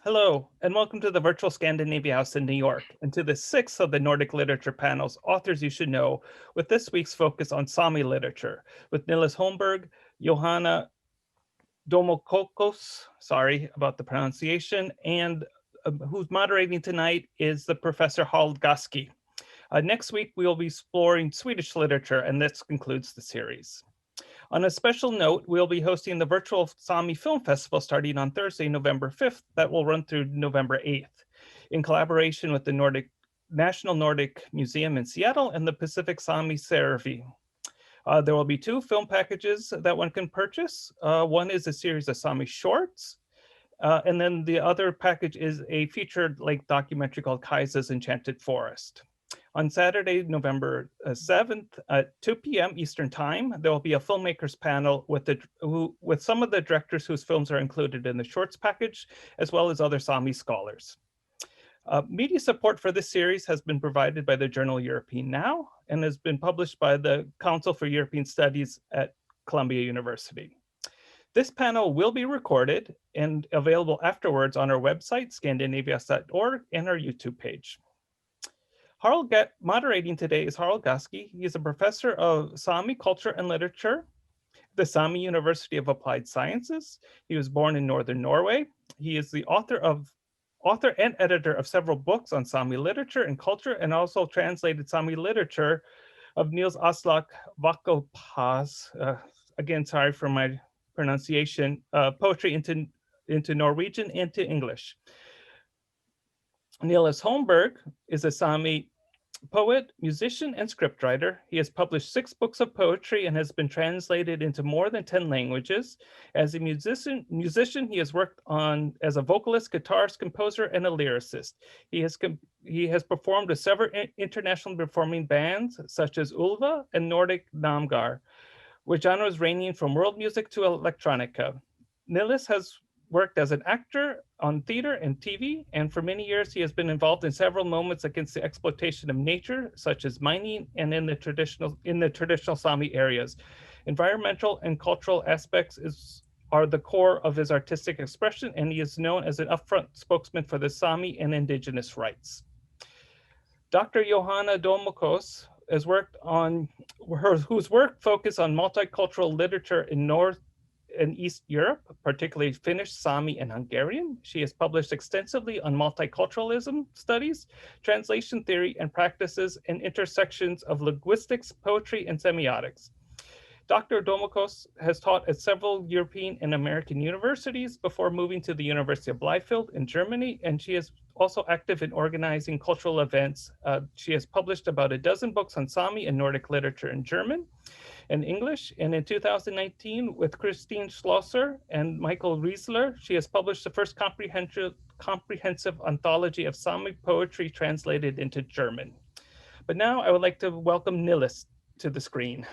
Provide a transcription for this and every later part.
Hello, and welcome to the virtual Scandinavia House in New York, and to the sixth of the Nordic Literature panels, Authors You Should Know, with this week's focus on Sámi literature, with Niillas Holmberg, Johanna Domokos, sorry about the pronunciation, and who's moderating tonight is the Professor Harald Gaski. Next week, we will be exploring Swedish literature, and this concludes the series. On a special note, we'll be hosting the virtual Sámi Film Festival starting on Thursday, November 5th, that will run through November 8th, in collaboration with the National Nordic Museum in Seattle and the Pacific Sámi Servi. There will be two film packages that one can purchase. One is a series of Sámi shorts, and then the other package is a featured-length documentary called Kaisa's Enchanted Forest. On Saturday, November 7th at 2 p.m. Eastern Time, there will be a filmmakers panel with some of the directors whose films are included in the shorts package, as well as other Sámi scholars. Media support for this series has been provided by the journal EuropeNow and has been published by the Council for European Studies at Columbia University. This panel will be recorded and available afterwards on our website, scandinavias.org, and our YouTube page. Moderating today is Harald Gaski. He is a professor of Sámi culture and literature, the Sámi University of Applied Sciences. He was born in northern Norway. He is the author and editor of several books on Sámi literature and culture, and also translated Sámi literature of Niels Aslak Vakopaz, again, sorry for my pronunciation, poetry into Norwegian and to English. Niillas Holmberg is a Sámi poet, musician, and scriptwriter. He has published 6 books of poetry and has been translated into more than 10 languages. As a musician, he has worked on as a vocalist, guitarist, composer, and a lyricist. He has performed with several internationally performing bands such as Ulva and Nordic Namgar, with genres ranging from world music to electronica. Niillas has worked as an actor on theater and TV, and for many years he has been involved in several movements against the exploitation of nature, such as mining and in the traditional Sámi areas. Environmental and cultural aspects are the core of his artistic expression, and he is known as an upfront spokesman for the Sámi and indigenous rights. Dr. Johanna Domokos has worked on whose work focused on multicultural literature in North and East Europe, particularly Finnish, Sámi, and Hungarian. She has published extensively on multiculturalism studies, translation theory and practices, and intersections of linguistics, poetry, and semiotics. Dr. Domokos has taught at several European and American universities before moving to the University of Bielefeld in Germany, and she is also active in organizing cultural events. She has published about a dozen books on Sámi and Nordic literature in German and English, and in 2019, with Christine Schlosser and Michael Riesler, she has published the first comprehensive anthology of Sámi poetry translated into German. But now I would like to welcome Niillas to the screen.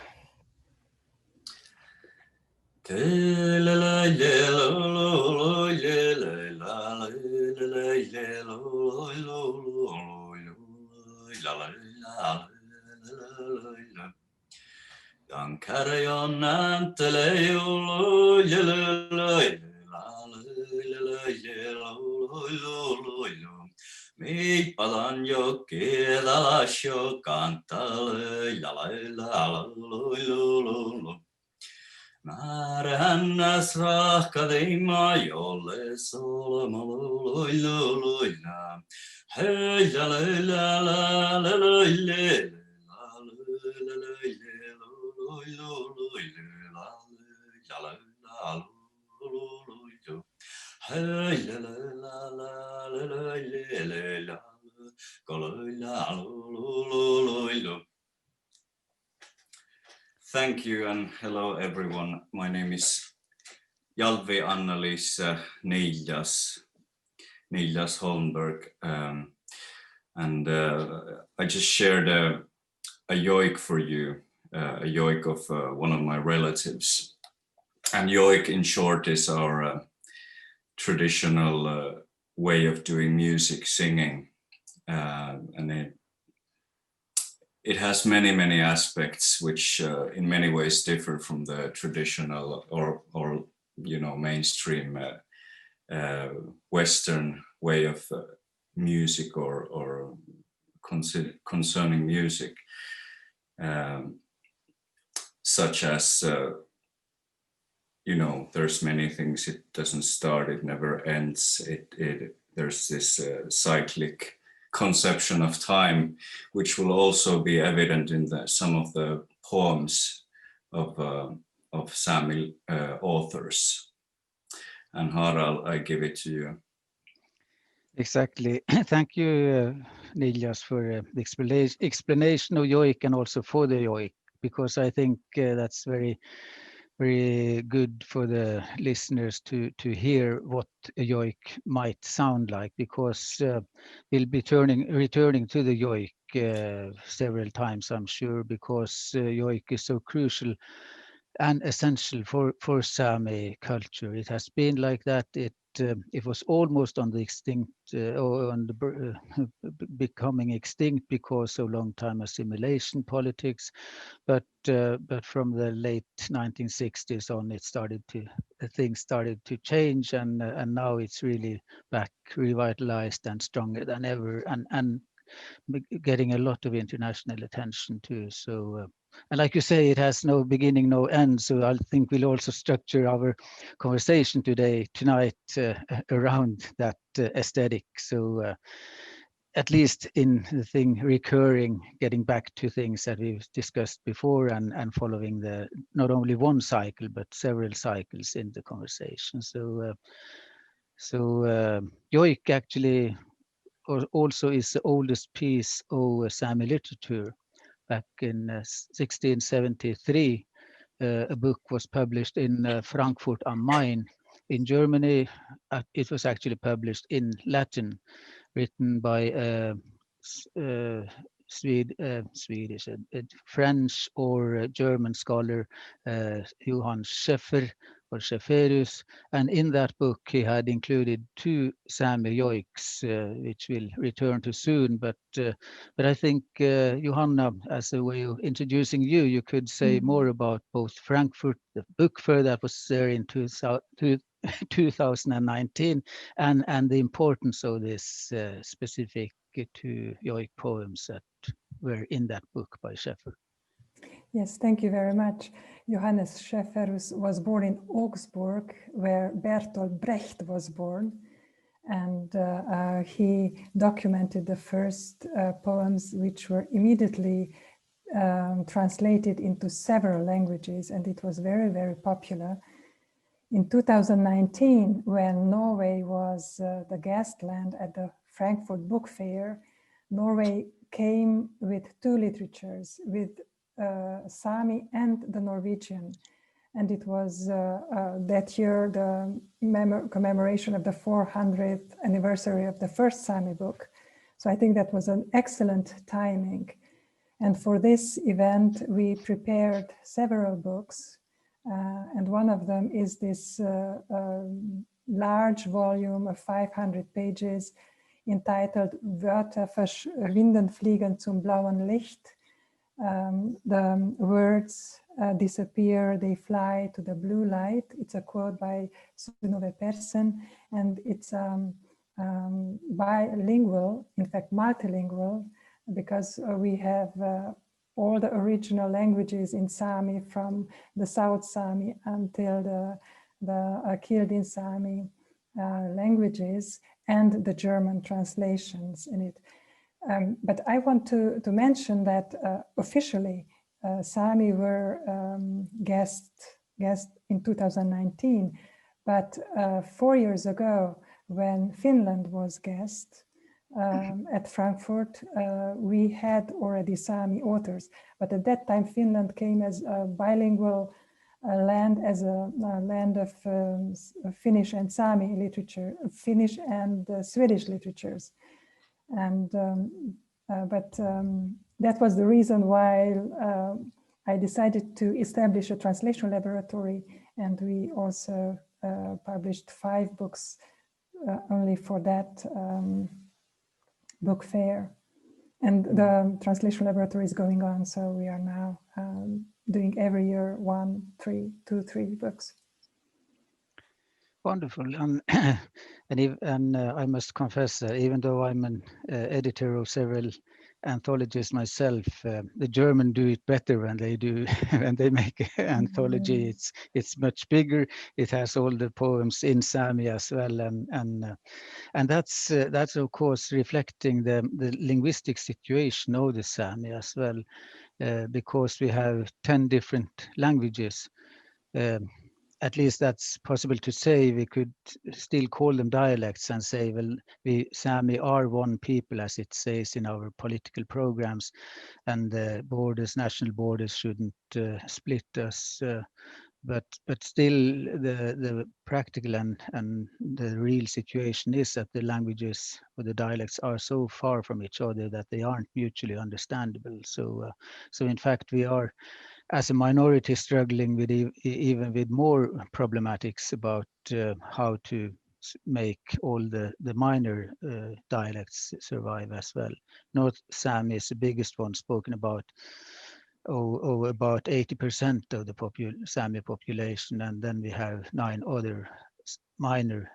Mi padan yo queda sho cantale la la la Marannas rakadima jolle solomoloiloina hey la la la la la Thank you and hello everyone. My name is Jalvi Annelies Niillas Holmberg, and I just shared a yoik for you, a yoik of one of my relatives. And yoik in short is our traditional way of doing music, singing, and it has many aspects which in many ways differ from the traditional or mainstream Western way of music or concerning music, such as you know, there's many things. It doesn't start, it never ends. There's this cyclic conception of time, which will also be evident in some of the poems of Sámi authors. And Harald, I give it to you. Exactly. Thank you, Niillas, for the explanation of yoik and also for the yoik, because I think that's very good for the listeners to hear what a yoik might sound like, because we'll be returning to the yoik several times, I'm sure, because yoik is so crucial and essential for Sámi culture. It has been like that. It was almost on the extinct or on the becoming extinct because of long time assimilation politics, but from the late 1960s on, things started to change, and now it's really back, revitalized and stronger than ever, and getting a lot of international attention too. So, and like you say, it has no beginning, no end. So I think we'll also structure our conversation tonight around that aesthetic. So at least in the thing recurring, getting back to things that we've discussed before, and following not only one cycle but several cycles in the conversation. So yoik actually also is the oldest piece of Sámi literature. Back in 1673, a book was published in Frankfurt am Main in Germany. It was actually published in Latin, written by Swedish, French or German scholar Johann Scheffer or Schefferus, and in that book he had included 2 Sámi yoiks, which we'll return to soon. But I think Johanna, as a way of introducing you, you could say more about both Frankfurt, the book fair that was there in 2019, and the importance of this specific 2 yoik poems that were in that book by Scheffer. Yes, thank you very much. Johannes Schefferus was born in Augsburg, where Bertolt Brecht was born, and he documented the first poems, which were immediately translated into several languages, and it was very, very popular. In 2019, when Norway was the guest land at the Frankfurt Book Fair, Norway came with 2 literatures, with Sámi and the Norwegian. And it was that year the commemoration of the 400th anniversary of the first Sámi book. So I think that was an excellent timing. And for this event, we prepared several books. And one of them is this large volume of 500 pages entitled Wörter verschwinden fliegen zum blauen Licht. The words disappear, they fly to the blue light. It's a quote by Synnøve Persson, and it's bilingual, in fact multilingual, because we have all the original languages in Sámi, from the South Sámi until the Kildin Sámi languages, and the German translations in it. But I want to mention that officially Sámi were guests in 2019, but 4 years ago, when Finland was guest at Frankfurt, we had already Sámi authors, but at that time Finland came as a bilingual land, as a land of Finnish and Sámi literature, Finnish and Swedish literatures. And that was the reason why I decided to establish a translation laboratory, and we also published 5 books only for that book fair. And the translation laboratory is going on, so we are now doing every year 2, 3 books. Wonderful. And I must confess, even though I'm an editor of several anthologies myself, the German do it better when they do when they make an anthology. It's much bigger. It has all the poems in Sámi as well, and that's of course reflecting the linguistic situation of the Sámi as well, because we have 10 different languages. At least that's possible to say. We could still call them dialects and say, well, we Sámi are one people, as it says in our political programs, and the borders, national borders, shouldn't split us. But still, the practical and the real situation is that the languages or the dialects are so far from each other that they aren't mutually understandable. So in fact, we are, as a minority, struggling with even with more problematics about how to make all the minor dialects survive as well. North Sámi is the biggest one, spoken about about 80% of the Sámi population, and then we have 9 other minor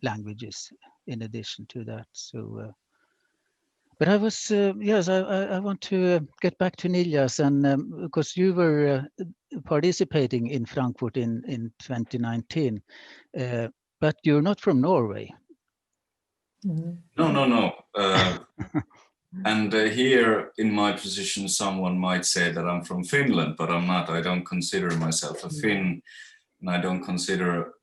languages in addition to that. So but I was, yes, I want to get back to Niillas, and because you were participating in Frankfurt in 2019, but you're not from Norway. No. And here in my position, someone might say that I'm from Finland, but I'm not. I don't consider myself a Finn, and I don't consider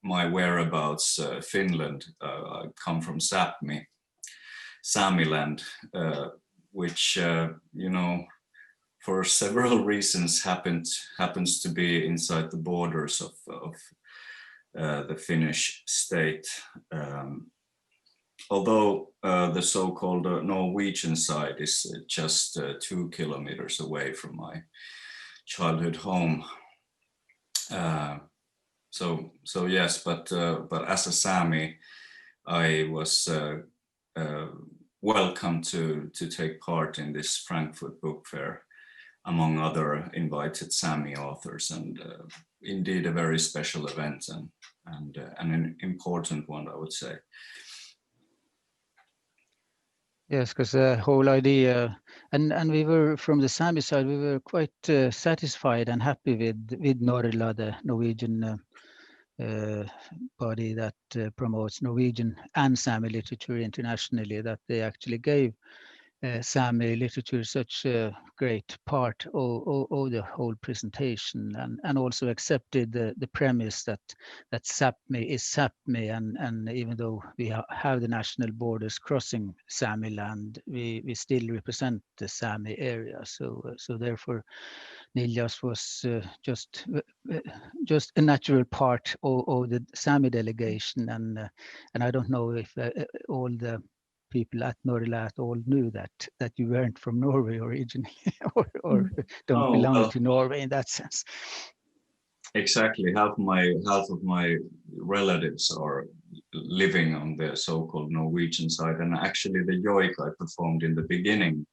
my whereabouts Finland. I come from Sápmi, Saamiland, which, you know, for several reasons happens to be inside the borders of the Finnish state. Although the so-called Norwegian side is just 2 kilometers away from my childhood home. So yes, but as a Sámi, I was welcome to take part in this Frankfurt Book Fair among other invited Sámi authors, and indeed a very special event and an important one, I would say. Yes, because the whole idea, and we were, from the Sámi side, we were quite satisfied and happy with Norla, the Norwegian body that promotes Norwegian and Sámi literature internationally, that they actually gave Sámi literature such a great part of the whole presentation, and also accepted the premise that Sápmi is Sápmi, and even though we have the national borders crossing Sámi land, we still represent the Sámi area. So therefore, Niillas was just a natural part of the Sámi delegation, and I don't know if all the people at Norla all knew that you weren't from Norway originally, or don't belong to Norway in that sense. Exactly, half of my relatives are living on the so-called Norwegian side, and actually the yoik I performed in the beginning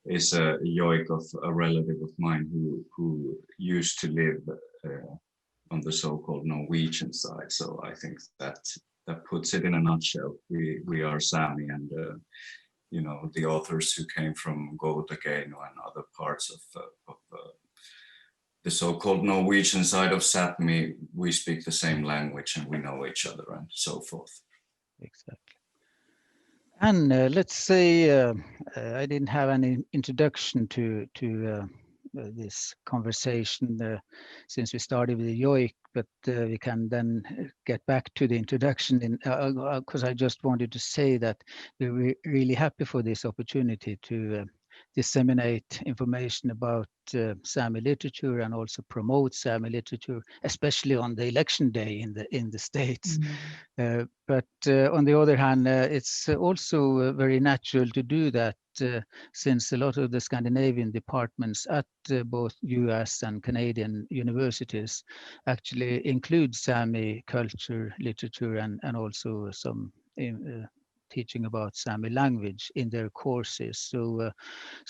is a yoik of a relative of mine who used to live on the so-called Norwegian side. So I think that puts it in a nutshell. We are Sámi, and you know, the authors who came from Goutakeino and other parts of the so-called Norwegian side of Sápmi, we speak the same language and we know each other and so forth. Exactly. And let's say I didn't have any introduction to this conversation since we started with the yoik, but we can then get back to the introduction, because I just wanted to say that we're really happy for this opportunity to disseminate information about Sámi literature and also promote Sámi literature, especially on the election day in the States. But on the other hand, it's also very natural to do that, since a lot of the Scandinavian departments at both US and Canadian universities actually include Sámi culture, literature, and also some teaching about Sámi language in their courses. So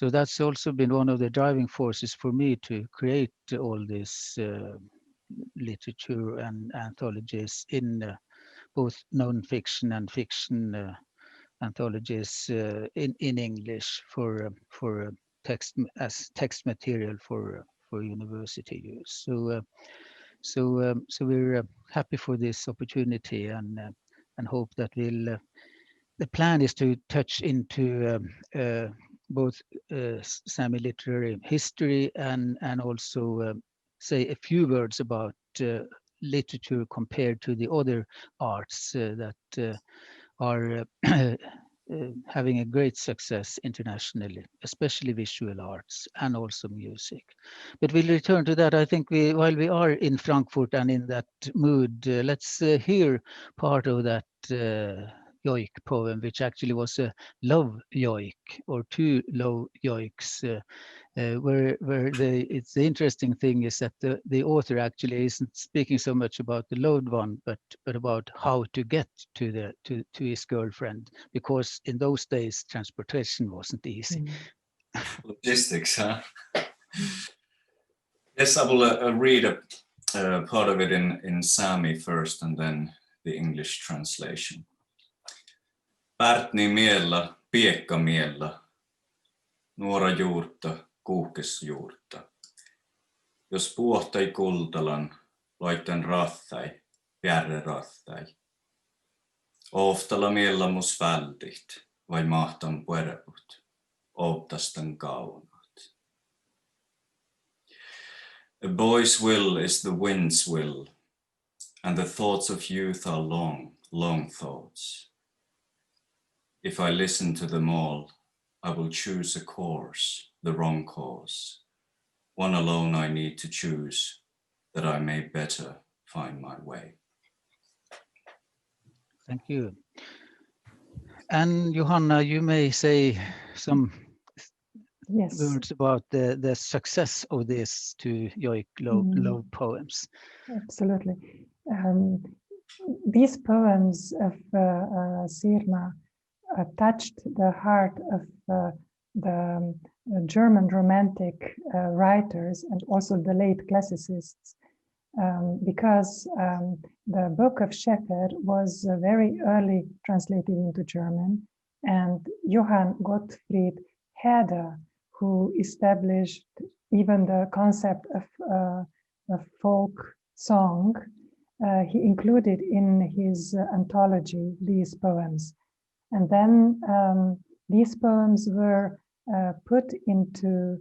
that's also been one of the driving forces for me to create all this literature and anthologies in both non-fiction and fiction anthologies in English for text as text material for university use. So we're happy for this opportunity and hope that we'll. The plan is to touch into both Sami literary history and also say a few words about literature compared to the other arts that are having a great success internationally, especially visual arts and also music. But we'll return to that. I think while we are in Frankfurt and in that mood, let's hear part of that yoik poem, which actually was a love yoik or two love yoiks. Where it's the interesting thing is that the author actually isn't speaking so much about the loved one, but about how to get to his girlfriend, because in those days transportation wasn't easy. Logistics, huh? Yes, I will read a part of it in Sámi first and then the English translation. Pärtni miellä, piekka miellä, nuora juurta, kuuhkesjuurta. Jos puhtai kultalan, laitten rathai, pjärre rathai. Oftala miellä mus väldigt, vai mahtan puereput, optastan kaunat. A boy's will is the wind's will, and the thoughts of youth are long, long thoughts. If I listen to them all, I will choose a course, the wrong course. One alone I need to choose, that I may better find my way. Thank you. And Johanna, you may say some words about the success of this to yoik love poems. Absolutely. These poems of Sirma touched the heart of the German Romantic writers and also the late classicists, because the book of Scheffer was very early translated into German, and Johann Gottfried Herder, who established even the concept of folk song, he included in his anthology these poems. And then these poems were put into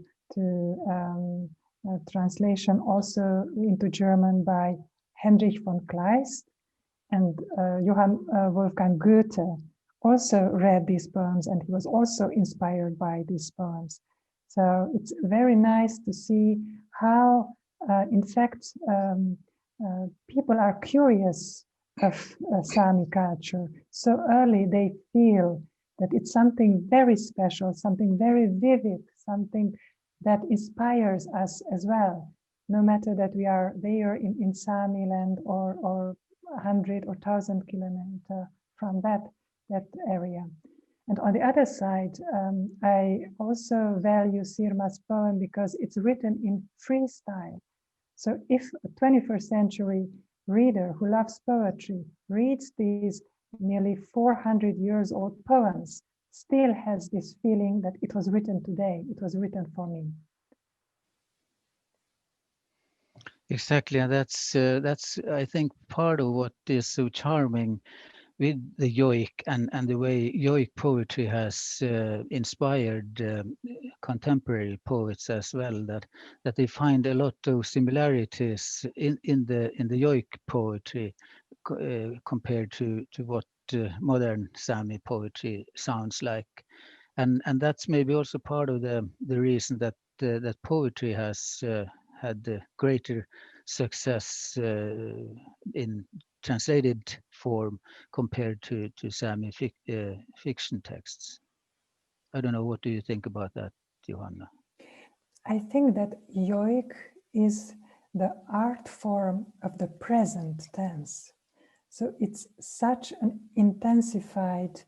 translation also into German by Heinrich von Kleist, and Johann Wolfgang Goethe also read these poems, and he was also inspired by these poems. So it's very nice to see how, in fact, people are curious of Sami culture. So early they feel that it's something very special, something very vivid, something that inspires us as well, no matter that we are there in Sami land or 100 or 1,000 kilometers from that area. And on the other side, I also value Sirma's poem because it's written in freestyle. So if a 21st century reader who loves poetry reads these nearly 400 years old poems, still has this feeling that it was written today, it was written for me. Exactly, and that's I think part of what is so charming with the yoik and the way yoik poetry has inspired contemporary poets as well, that they find a lot of similarities in the yoik poetry compared to what modern Sami poetry sounds like, and that's maybe also part of the reason that that poetry has had greater success in translated form compared to Sami fiction texts. I don't know, what do you think about that, Johanna? I think that yoik is the art form of the present tense. So it's such an intensified,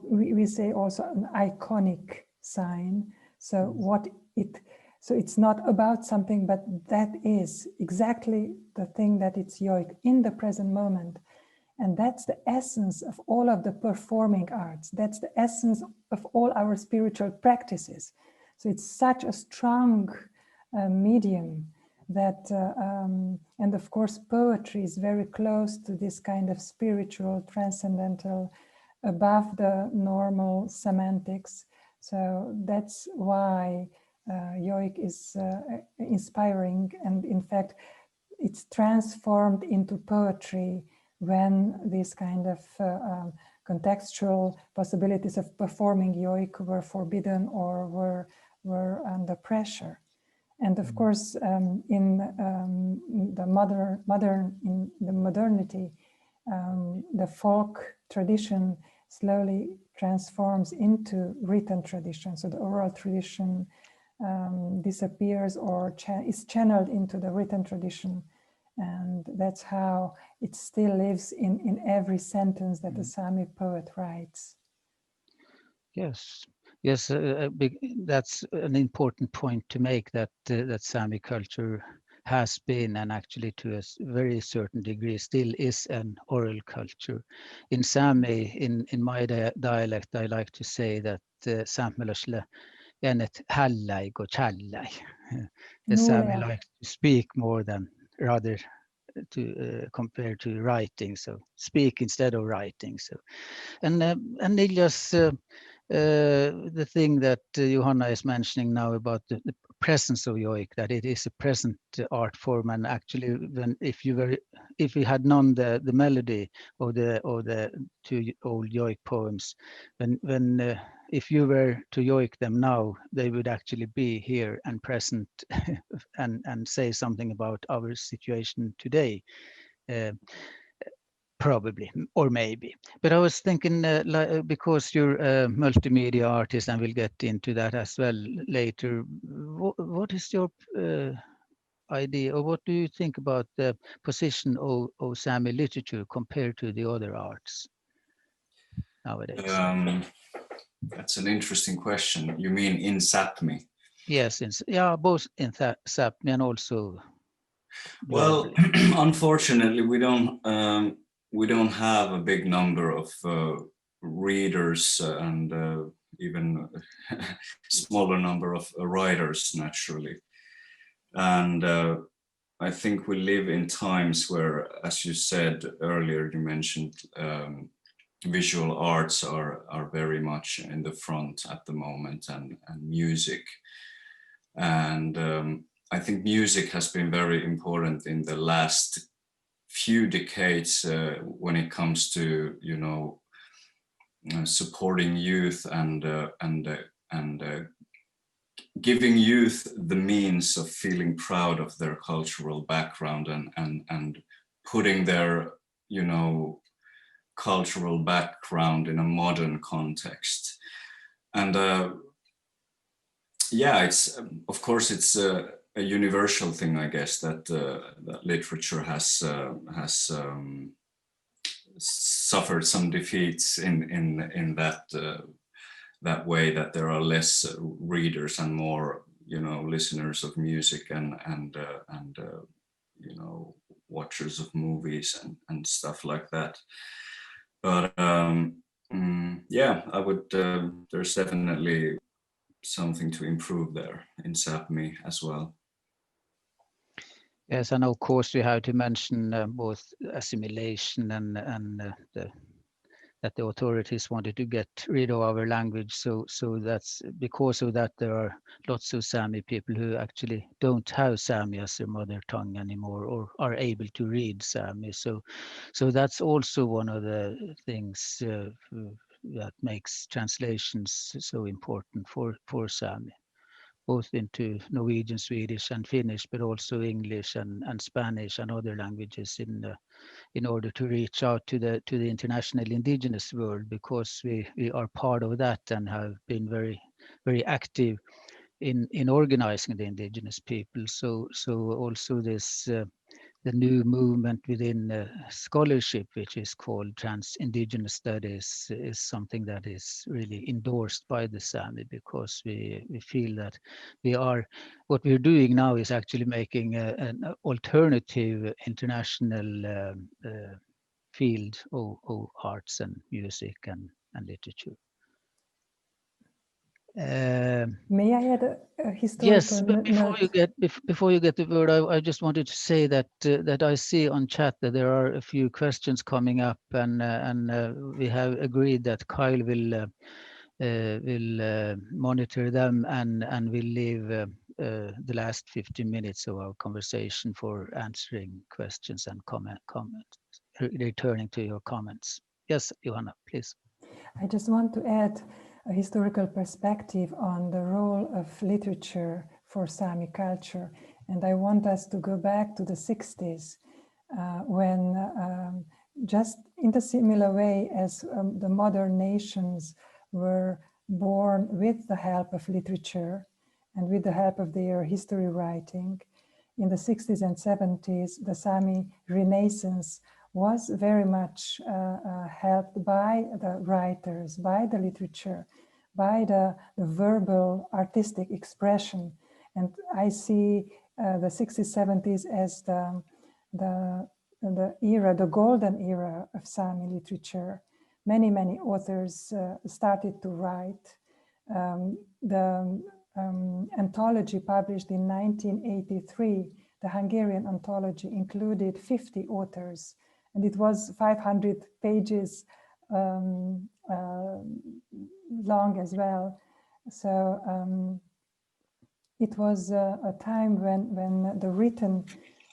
we say also an iconic sign. So what it So it's not about something, but that is exactly the thing that it's yoik in the present moment. And that's the essence of all of the performing arts. That's the essence of all our spiritual practices. So it's such a strong medium that, and of course, poetry is very close to this kind of spiritual, transcendental, above the normal semantics. So that's why yoik is inspiring, and in fact, it's transformed into poetry when these kind of contextual possibilities of performing yoik were forbidden or were under pressure. And of course, in the modernity, the folk tradition slowly transforms into written tradition. So the oral tradition disappears or is channeled into the written tradition. And that's how it still lives in every sentence that the Sami poet writes. Yes, yes, that's an important point to make, that that Sami culture has been, and actually to a very certain degree still is, an oral culture. In Sami, in my dialect, I like to say that Saamelaisle äänet hällai go challai. The Sami like to speak more than rather to compare to writing, so speak instead of writing. So, and Niillas, the thing that Johanna is mentioning now about the presence of yoik, that it is a present art form, and actually, when if you had known the melody of the two old yoik poems, when if you were to yoik them now, they would actually be here and present and say something about our situation today. Probably, or maybe. But I was thinking, because you're a multimedia artist, and we'll get into that as well later, what is your idea, or what do you think about the position of Sami literature compared to the other arts nowadays? That's an interesting question. You mean in Sápmi? Yes, both in Sápmi and also Well, globally. unfortunately, we don't have a big number of readers and even smaller number of writers, naturally. And I think we live in times where, as you said earlier, you mentioned visual arts are very much in the front at the moment, and music. And I think music has been very important in the last few decades when it comes to, you know, supporting youth and giving youth the means of feeling proud of their cultural background and putting their, you know, cultural background in a modern context. And yeah, it's of course it's a universal thing, I guess, that that literature has suffered some defeats in that that way, that there are less readers and more, you know, listeners of music and you know, watchers of movies and stuff like that. But yeah, I would. There's definitely something to improve there in Sápmi as well. Yes, and of course we have to mention both assimilation and that the authorities wanted to get rid of our language. So that's because of that there are lots of Sami people who actually don't have Sami as their mother tongue anymore, or are able to read Sami. So that's also one of the things that makes translations so important for Sami, both into Norwegian, Swedish, and Finnish, but also English and Spanish and other languages in order to reach out to the international indigenous world, because we are part of that and have been very active in organizing the indigenous people. So also this new movement within scholarship, which is called Trans-Indigenous Studies, is something that is really endorsed by the Sámi, because we feel that what we're doing now is actually making an alternative international field of arts and music and literature. May I add a historical yes, but note? before you get the word, I just wanted to say that that I see on chat that there are a few questions coming up, and we have agreed that Kyle will monitor them and will leave the last 15 minutes of our conversation for answering questions and comments, returning to your comments. Yes, Johanna, please. I just want to add a historical perspective on the role of literature for Sami culture. And I want us to go back to the 60s when just in the similar way as the modern nations were born with the help of literature and with the help of their history writing, in the 60s and 70s, the Sami Renaissance was very much helped by the writers, by the literature, by the verbal artistic expression. And I see the 60s, 70s as the era, the golden era of Sami literature. Many, many authors started to write. The anthology published in 1983, the Hungarian anthology, included 50 authors, and it was 500 pages long as well. So it was a time when the written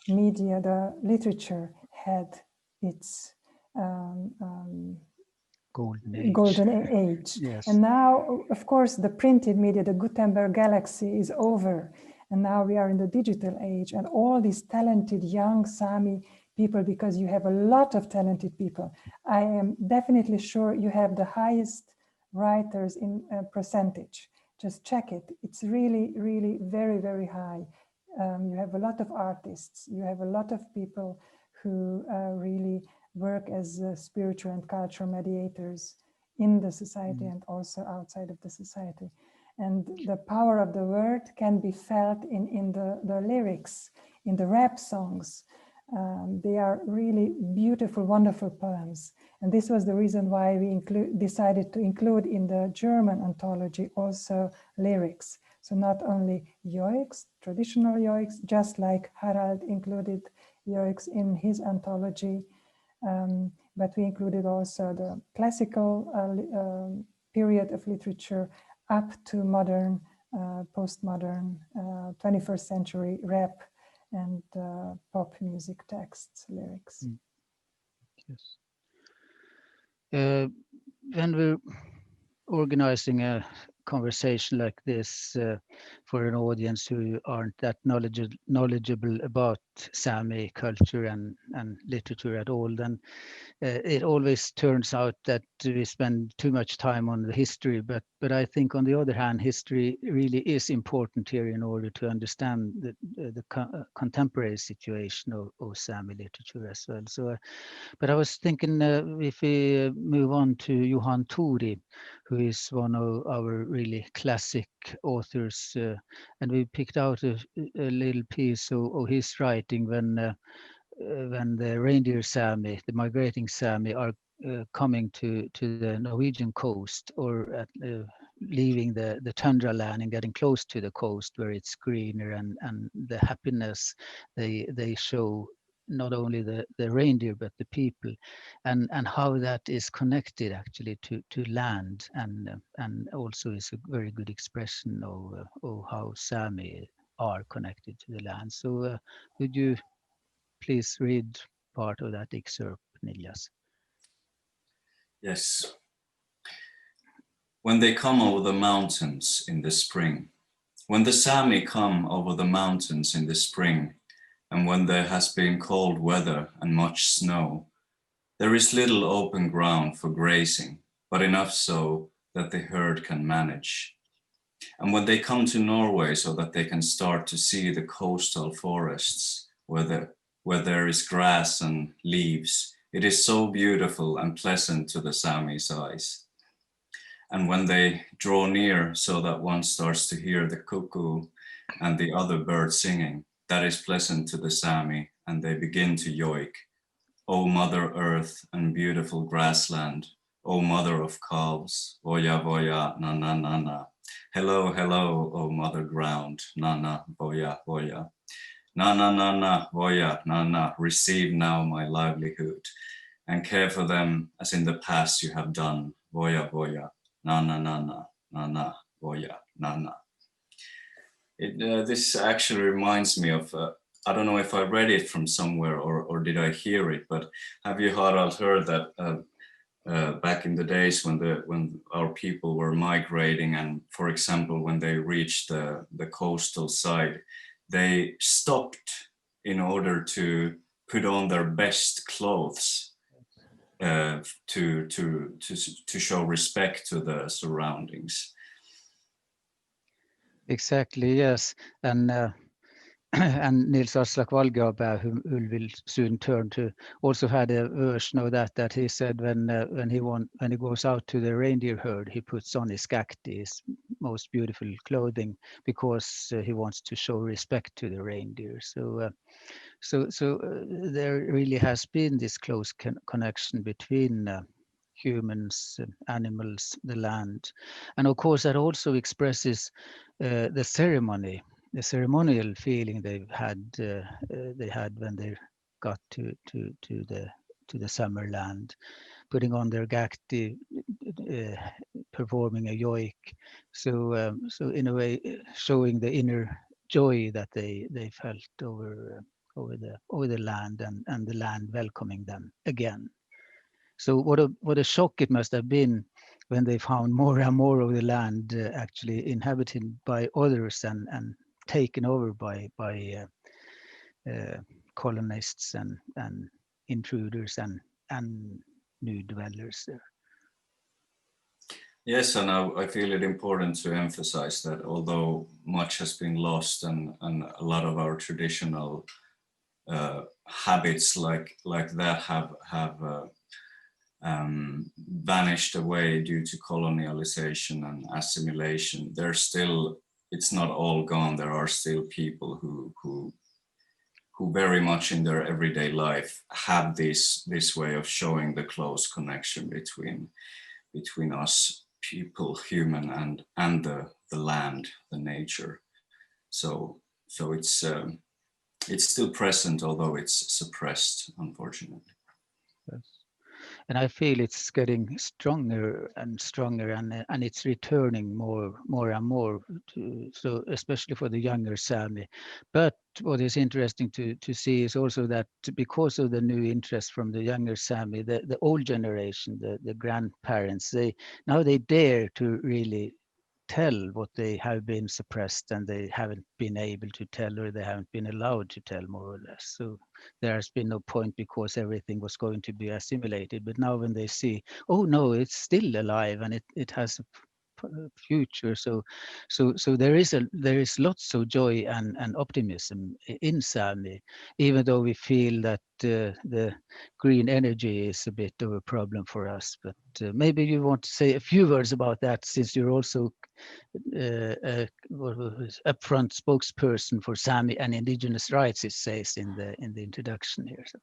media, the literature, had its golden age. Yes. And now, of course, the printed media, the Gutenberg galaxy is over. And now we are in the digital age, and all these talented young Sami people, because you have a lot of talented people. I am definitely sure you have the highest writers in percentage. Just check it. It's really, really very, very high. You have a lot of artists. You have a lot of people who really work as spiritual and cultural mediators in the society and also outside of the society. And the power of the word can be felt in the lyrics, in the rap songs. They are really beautiful, wonderful poems. And this was the reason why we decided to include in the German anthology also lyrics. So not only yoiks, traditional yoiks, just like Harald included yoiks in his anthology, but we included also the classical period of literature up to modern, postmodern, 21st century rap and pop music texts, lyrics. Yes. When we're organizing a conversation like this for an audience who aren't that knowledgeable about Sami culture and literature at all, then it always turns out that we spend too much time on the history. But I think, on the other hand, history really is important here in order to understand the contemporary situation of Sami literature as well. So, but I was thinking if we move on to Johan Tori, who is one of our really classic authors, and we picked out a little piece of his writing when the reindeer Sami, the migrating Sami, are coming to the Norwegian coast, or leaving the tundra land and getting close to the coast where it's greener, and the happiness they show, not only the reindeer but the people, and how that is connected actually to land, and also is a very good expression of how Sami are connected to the land. So would you please read part of that excerpt, Niillas? Yes. When they come over the mountains in the spring, when the Sami come over the mountains in the spring, and when there has been cold weather and much snow, there is little open ground for grazing, but enough so that the herd can manage. And when they come to Norway so that they can start to see the coastal forests where where there is grass and leaves. It is so beautiful and pleasant to the Sami's eyes. And when they draw near so that one starts to hear the cuckoo and the other birds singing, that is pleasant to the Sami, and they begin to yoik. O Mother Earth and beautiful grassland, O Mother of calves, voya voya, na na na na. Hello, hello, O Mother Ground, na na, voya voya. Na na na na, voya, na na, receive now my livelihood, and care for them as in the past you have done, voya voya, na na na na, na na, voya, na na. This actually reminds me of, I don't know if I read it from somewhere or did I hear it, but have you, Harald, heard that back in the days when our people were migrating, and for example, when they reached the coastal side, they stopped in order to put on their best clothes to show respect to the surroundings. Exactly, yes. And and Nils Aslak Valgab, who will soon turn to, also had a version of that he said when he goes out to the reindeer herd, he puts on his skakti, his most beautiful clothing, because he wants to show respect to the reindeer. So there really has been this close connection between humans, animals, the land, and of course that also expresses the ceremonial feeling they had when they got to the summer land, putting on their gakti, performing a yoik. So in a way, showing the inner joy that they felt over the land and the land welcoming them again. So what a shock it must have been when they found more and more of the land actually inhabited by others and taken over by colonists and intruders and new dwellers there. Yes, and I feel it important to emphasize that although much has been lost and a lot of our traditional habits like that have vanished away due to colonialization and assimilation, it's not all gone. There are still people who very much in their everyday life have this way of showing the close connection between us people, human, and the land, the nature. So it's still present, although it's suppressed, unfortunately. Yes. And I feel it's getting stronger and stronger, and it's returning more and more, so especially for the younger Sámi. But what is interesting to see is also that because of the new interest from the younger Sámi, the old generation, the grandparents, they dare to really tell what they have been suppressed and they haven't been able to tell, or they haven't been allowed to tell, more or less. So there has been no point because everything was going to be assimilated. But now when they see, oh no, it's still alive and it has a future. So there is lots of joy and optimism in Sámi, even though we feel that the green energy is a bit of a problem for us. But maybe you want to say a few words about that, since you're also upfront spokesperson for Sámi and indigenous rights, it says in the introduction here. So.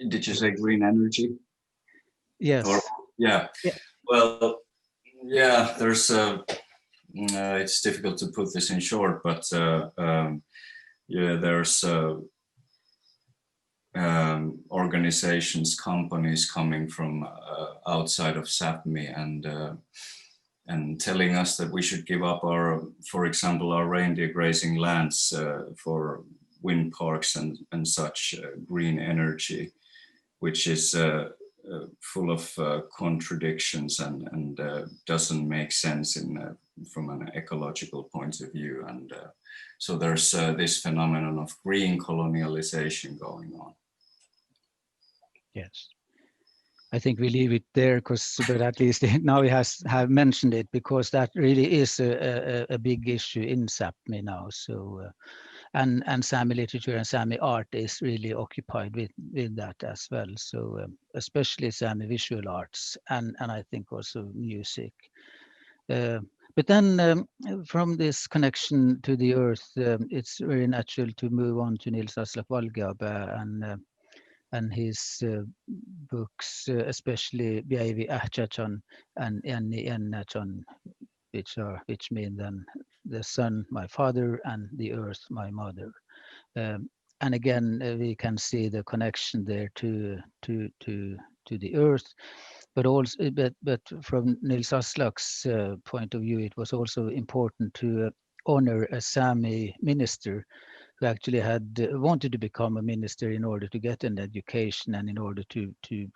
Did you say green energy? Yes. Yeah. Well, yeah, there's it's difficult to put this in short, but there's organizations, companies coming from outside of Sápmi and telling us that we should give up for example, our reindeer grazing lands for wind parks and such green energy, which is full of contradictions and doesn't make sense from an ecological point of view. And so there's this phenomenon of green colonialization going on. Yes. I think we leave it there, but at least now we have mentioned it, because that really is a big issue in Sápmi now. So, and Sami literature and Sami art is really occupied with that as well. So especially Sami visual arts and I think also music. But then from this connection to the earth, it's very natural to move on to Nils Aslak Valkeapää and his books, especially Päivi Ahchaton and Enni Ennaton, which mean then the sun, my father, and the earth, my mother. And again, we can see the connection there to the earth, but also, but from Nils Aslak's point of view, it was also important to honor a Sami minister who actually had wanted to become a minister in order to get an education and in order to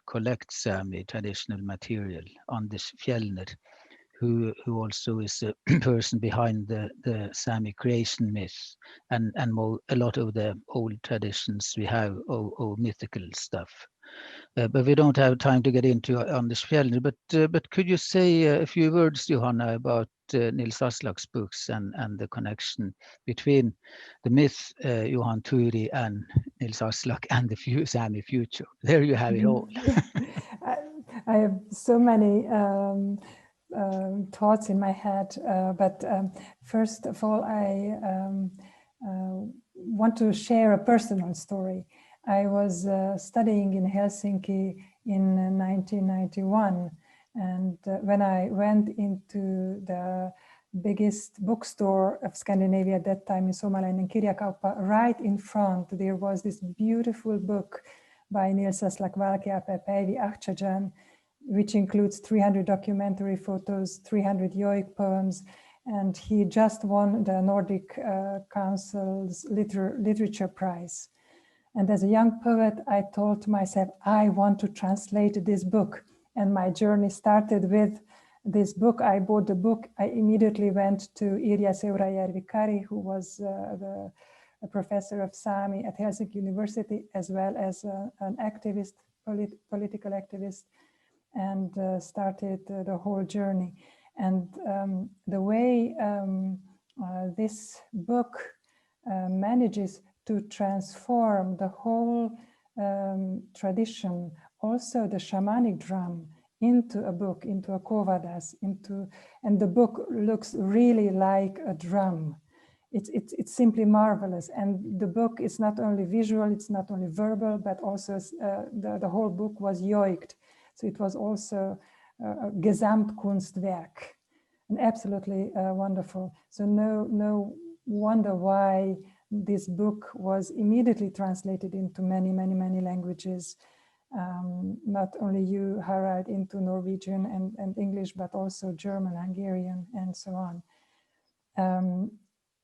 collect Sami traditional material, Anders Fjellner, who also is a person behind the Sami creation myth and a lot of the old traditions we have of mythical stuff. But we don't have time to get into Anders Fjellner. But could you say a few words, Johanna, about Nils Aslak's books and the connection between the myth Johan Turi and Nils Aslak and the Sami future? There you have it all. I have so many thoughts in my head, but first of all, I want to share a personal story. I was studying in Helsinki in 1991, and when I went into the biggest bookstore of Scandinavia at that time in Suomalainen Kirjakauppa, right in front there was this beautiful book by Nils Aslak Valkeapää, Päivi Ahchaton, which includes 300 documentary photos, 300 yoik poems, and he just won the Nordic Council's Literature Prize. And as a young poet, I told myself, I want to translate this book. And my journey started with this book. I bought the book. I immediately went to Irja Seurajärvi-Kari, who was a professor of Sami at Helsinki University, as well as an activist, political activist, and started the whole journey. And the way this book manages to transform the whole tradition, also the shamanic drum, into a book, into a kovadas, and the book looks really like a drum. It's simply marvelous. And the book is not only visual, it's not only verbal, but also the whole book was yoiked. So it was also a Gesamtkunstwerk, and absolutely wonderful. So no wonder why this book was immediately translated into many languages. Not only you, Harald, into Norwegian and English, but also German, Hungarian, and so on.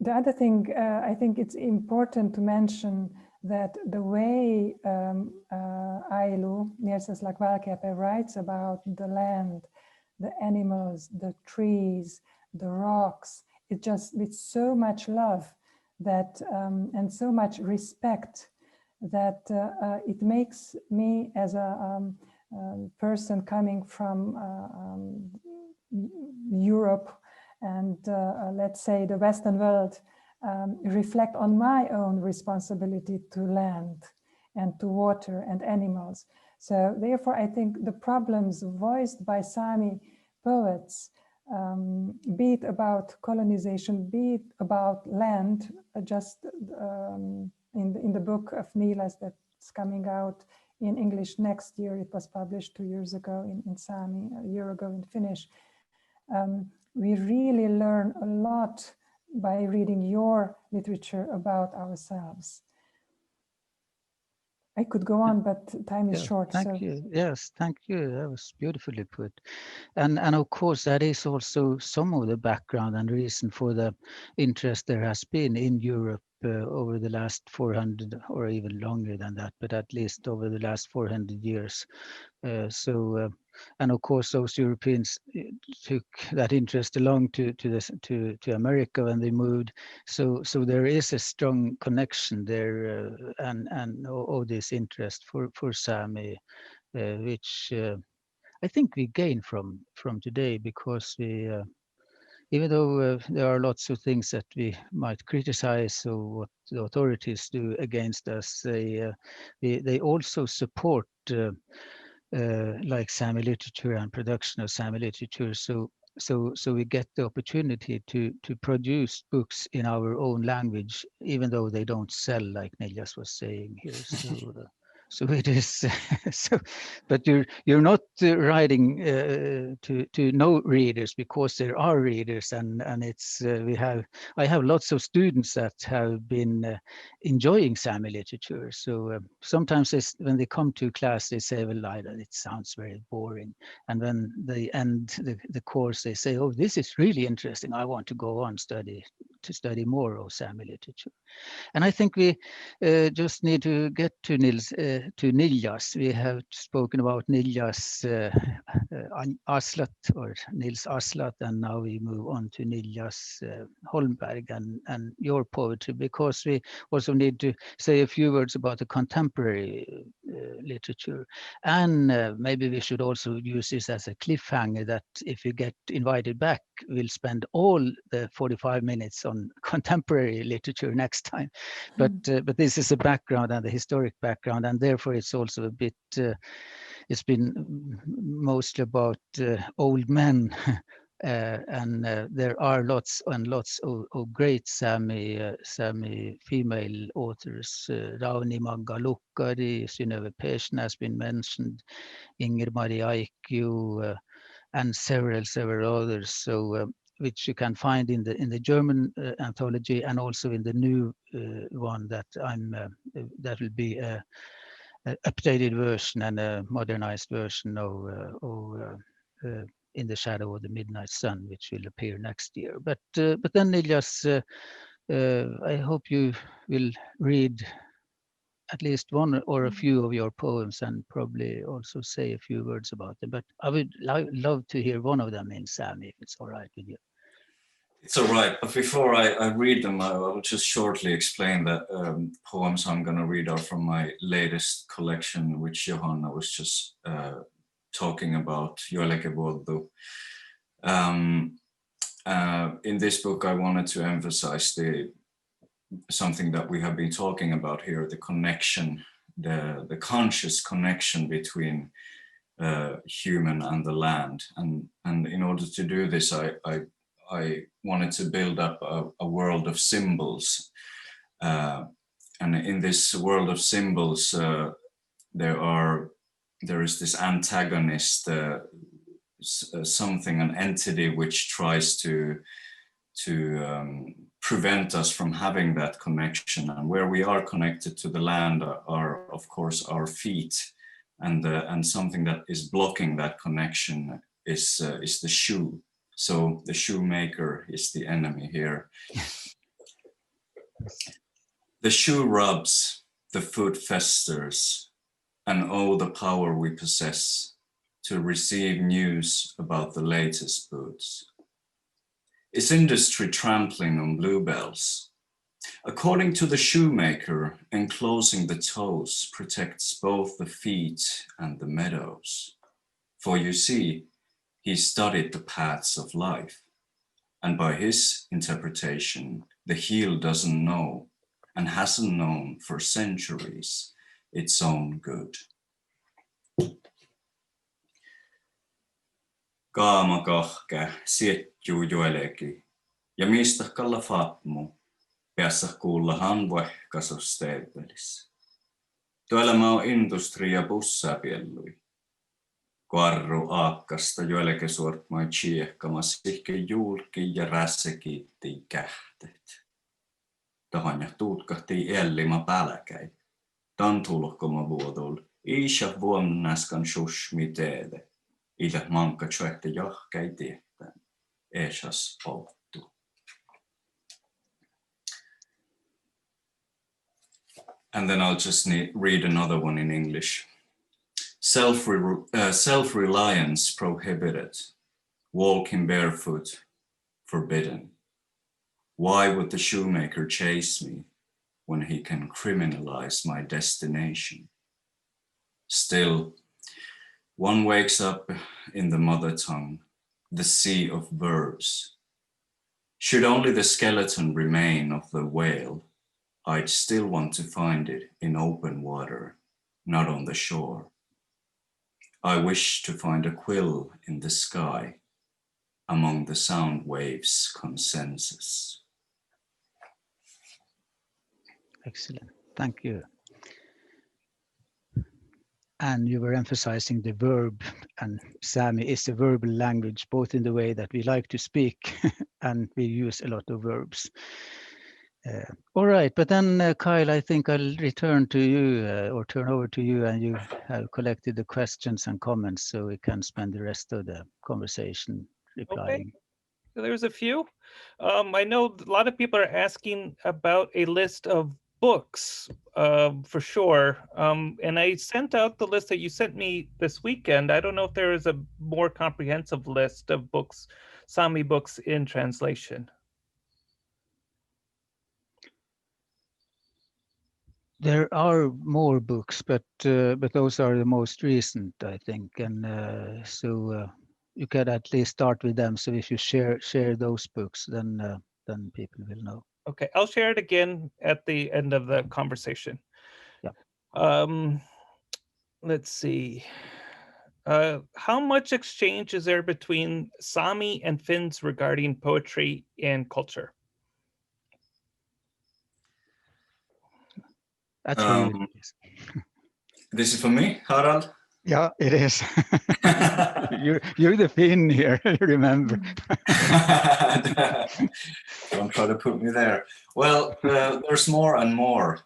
The other thing, I think it's important to mention that the way Ailu, Nils Aslak Valkeapää, writes about the land, the animals, the trees, the rocks, it's just with so much love that and so much respect that it makes me, as a person coming from Europe and let's say the Western world, reflect on my own responsibility to land and to water and animals. So therefore, I think the problems voiced by Sami poets, be it about colonization, be it about land, just in the book of Niillas that's coming out in English next year. It was published 2 years ago in Sámi, a year ago in Finnish. We really learn a lot by reading your literature about ourselves. I could go on, but time is short. Thank you. Yes, thank you. That was beautifully put. And of course, that is also some of the background and reason for the interest there has been in Europe over the last 400 or even longer than that, but at least over the last 400 years. And of course, those Europeans took that interest along to America when they moved. So there is a strong connection there, and all this interest for Sami, which I think we gain from today, because even though there are lots of things that we might criticize or what the authorities do against us, they also support like Sami literature and production of Sami literature. So we get the opportunity to produce books in our own language, even though they don't sell, like Niillas was saying here. So it is. So, but you're not writing to no readers, because there are readers, and it's I have lots of students that have been enjoying Sami literature. So sometimes when they come to class, they say, "Well, it sounds very boring," and when they end the course, they say, "Oh, this is really interesting. I want to go on study more of Sami literature." And I think we just need to get to Niillas. We have spoken about Niillas Arslat, or Nils Arslat, and now we move on to Niillas Holmberg and your poetry, because we also need to say a few words about the contemporary literature. And maybe we should also use this as a cliffhanger, that if we get invited back, we'll spend all the 45 minutes on contemporary literature next time. But this is a background and the historic background, and therefore it's also a bit, it's been mostly about old men. And there are lots and lots of great Sami female authors. Rauni Magga-Lukkari, Synnöve Persson has been mentioned, Inger-Marie Aikio, and several others. So which you can find in the German anthology, and also in the new one that that will be a updated version and a modernized version of In the Shadow of the Midnight Sun, which will appear next year. But then Niillas, I hope you will read at least one or a few of your poems, and probably also say a few words about them. But I would love to hear one of them in Sami, if it's all right with you. It's all right, but before I read them, I will just shortly explain that poems I'm going to read are from my latest collection, which Johanna was just talking about, Joelekevuoto. In this book, I wanted to emphasize something that we have been talking about here, the connection, the conscious connection between human and the land. And in order to do this, I wanted to build up a world of symbols. And in this world of symbols, there is this antagonist, something, an entity which tries to prevent us from having that connection. And where we are connected to the land are of course our feet, and something that is blocking that connection is the shoe. So the shoemaker is the enemy here. The shoe rubs, the foot festers, and oh, the power we possess to receive news about the latest boots. Is industry trampling on bluebells? According to the shoemaker, enclosing the toes protects both the feet and the meadows. For you see, he studied the paths of life, and by his interpretation, the heel doesn't know, and hasn't known for centuries, its own good. Kaama kahke, sietjuu joeleki, ja mistä kalla fatmu, päässä kuulla hanvoehkasus teepelis. Tuolämä on industria bussapiellui. Karru aakkasta joeleke suortmai chiehkamas ihke juulki ja rässekiittiin kähteet. Tahanja tuutkahtii ellima pälkäi. Tantulkoma vuodol, isha vuonnaskan shushmi teede. Itä manka tjoehte jahkäi tietään. Esas outtu. And then I'll just read another one in English. Self-reliance prohibited, walking barefoot forbidden. Why would the shoemaker chase me when he can criminalize my destination? Still, one wakes up in the mother tongue, the sea of verbs, Should only the skeleton remain of the whale, I'd still want to find it in open water, not on the shore. I wish to find a quill in the sky, among the sound waves' consensus. Excellent, thank you. And you were emphasizing the verb, and Sámi is a verbal language, both in the way that we like to speak and we use a lot of verbs. All right, but then Kyle, I think I'll return to you or turn over to you, and you have collected the questions and comments, so we can spend the rest of the conversation replying. Okay. So there's a few. I know a lot of people are asking about a list of books for sure. And I sent out the list that you sent me this weekend. I don't know if there is a more comprehensive list of books, Sámi books in translation. There are more books, but those are the most recent, I think, and so you can at least start with them. So if you share those books, then people will know. Okay, I'll share it again at the end of the conversation. Yeah. Let's see. How much exchange is there between Sámi and Finns regarding poetry and culture? That's for you. This is for me, Harald? Yeah, it is. You're the Finn here, remember. Don't try to put me there. Well, there's more and more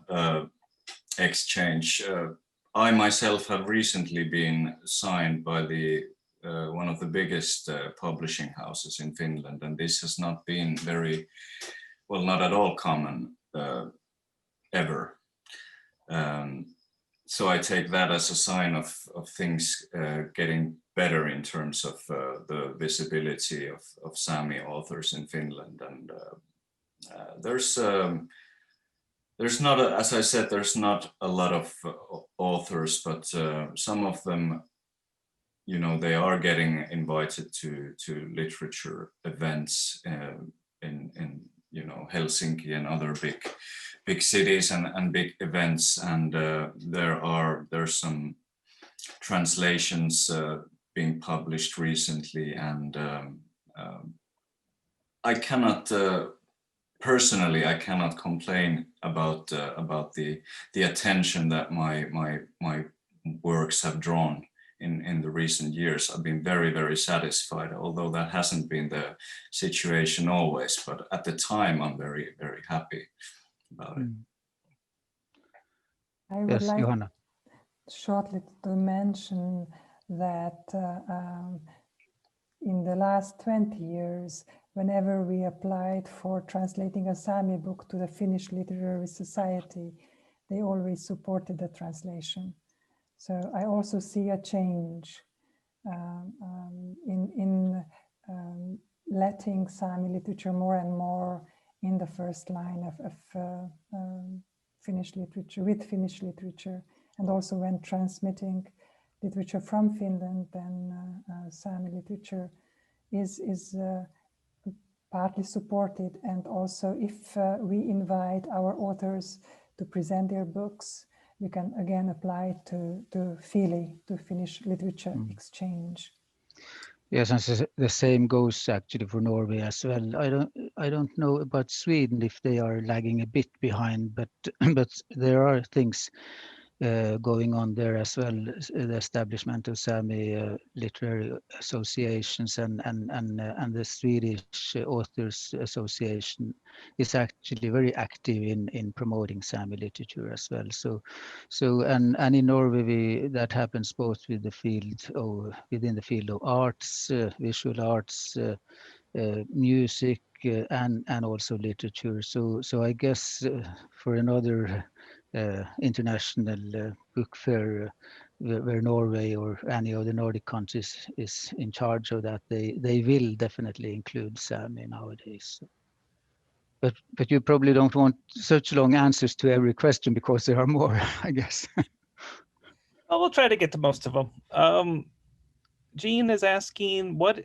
exchange. I myself have recently been signed by the one of the biggest publishing houses in Finland, and this has not been very, well, not at all common ever. So I take that as a sign of things getting better in terms of the visibility of Sámi authors in Finland. And there's not, as I said, there's not a lot of authors, but some of them, you know, they are getting invited to literature events in you know, Helsinki and other big cities and big events, and there's some translations being published recently, and I cannot personally, I cannot complain about the attention that my works have drawn in the recent years. I've been very satisfied, although that hasn't been the situation always, but at the time I'm very happy about it. I would Yes, like Johanna. shortly to mention that in the last 20 years, whenever we applied for translating a Sámi book to the Finnish Literary Society, they always supported the translation. So I also see a change in letting Sámi literature more and more in the first line of Finnish literature, with Finnish literature, and also when transmitting literature from Finland, then Sámi literature is partly supported. And also if we invite our authors to present their books, we can again apply to FILI, to Finnish Literature Exchange. Yes, and the same goes actually for Norway as well. I don't know about Sweden if they are lagging a bit behind, but there are things going on there as well. The establishment of Sámi literary associations and the Swedish Authors Association is actually very active in promoting Sámi literature as well. So and in Norway that happens both with the field of within the field of arts, visual arts, music, and also literature. So I guess for another international book fair where Norway or any of the Nordic countries is in charge of that, they will definitely include Sámi nowadays. But you probably don't want such long answers to every question because there are more, I guess. Well, we'll try to get to most of them. Jean is asking, what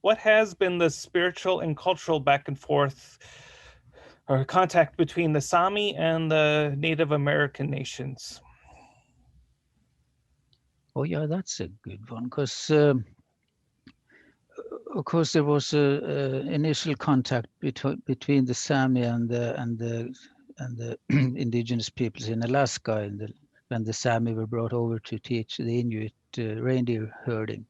what has been the spiritual and cultural back and forth or contact between the Sámi and the Native American nations? Oh yeah, that's a good one, because of course there was a initial contact between the Sámi and the indigenous peoples in Alaska, when the Sámi were brought over to teach the Inuit reindeer herding,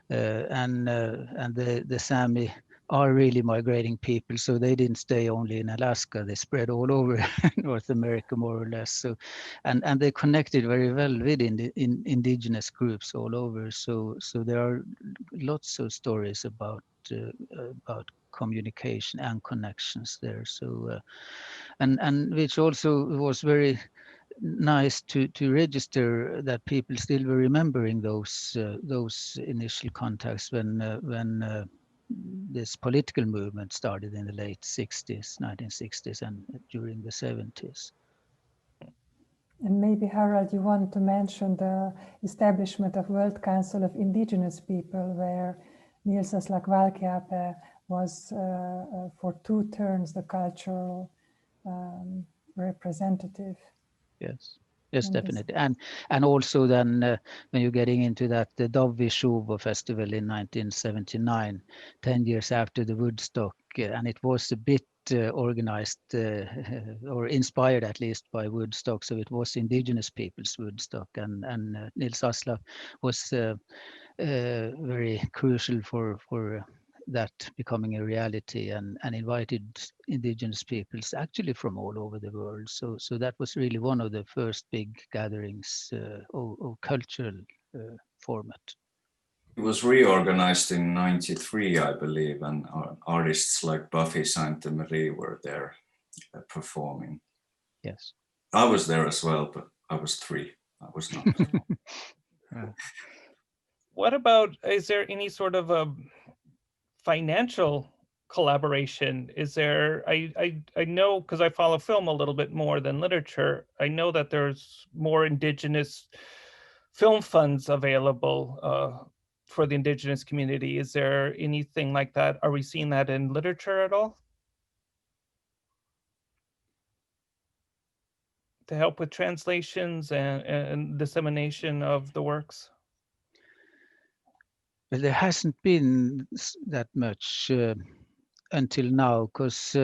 and the Sámi are really migrating people, so they didn't stay only in Alaska. They spread all over North America, more or less. So, and they connected very well with indigenous groups all over. So there are lots of stories about communication and connections there. So and which also was very nice to register that people still were remembering those initial contacts when this political movement started in the late 60s, 1960s, and during the 70s. And maybe, Harald, you want to mention the establishment of World Council of Indigenous People, where Niels Aslak Valkeapää was for 2 terms the cultural representative. Yes, definitely. And also then when you're getting into that, the Dovvi Festival in 1979, 10 years after the Woodstock, and it was a bit organized or inspired at least by Woodstock, so it was indigenous people's Woodstock, and Niels Aslak was very crucial for that becoming a reality, and invited indigenous peoples actually from all over the world. So that was really one of the first big gatherings of cultural format. It was reorganized in '93, I believe, and artists like Buffy Sainte-Marie were there performing. Yes. I was there as well, but I was 3. I was not. What about, is there any sort of a financial collaboration? Is there, I know, because I follow film a little bit more than literature, I know that there's more indigenous film funds available for the indigenous community. Is there anything like that? Are we seeing that in literature at all? To help with translations and dissemination of the works? Well, there hasn't been that much until now, because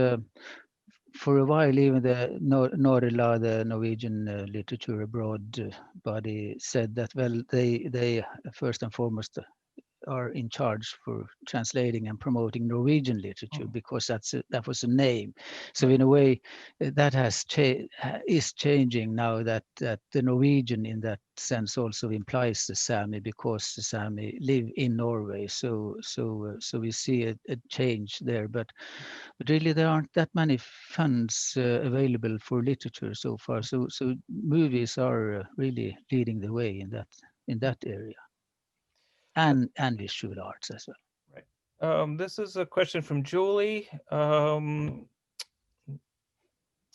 for a while, even the Nordic, the Norwegian literature abroad body, said that, well, they first and foremost are in charge for translating and promoting Norwegian literature, because that was a name. So in a way, that is changing now, that the Norwegian in that sense also implies the Sámi, because the Sámi live in Norway. So we see a change there, but really there aren't that many funds available for literature so far. So movies are really leading the way in that area. And visual arts as well. Right. This is a question from Julie. I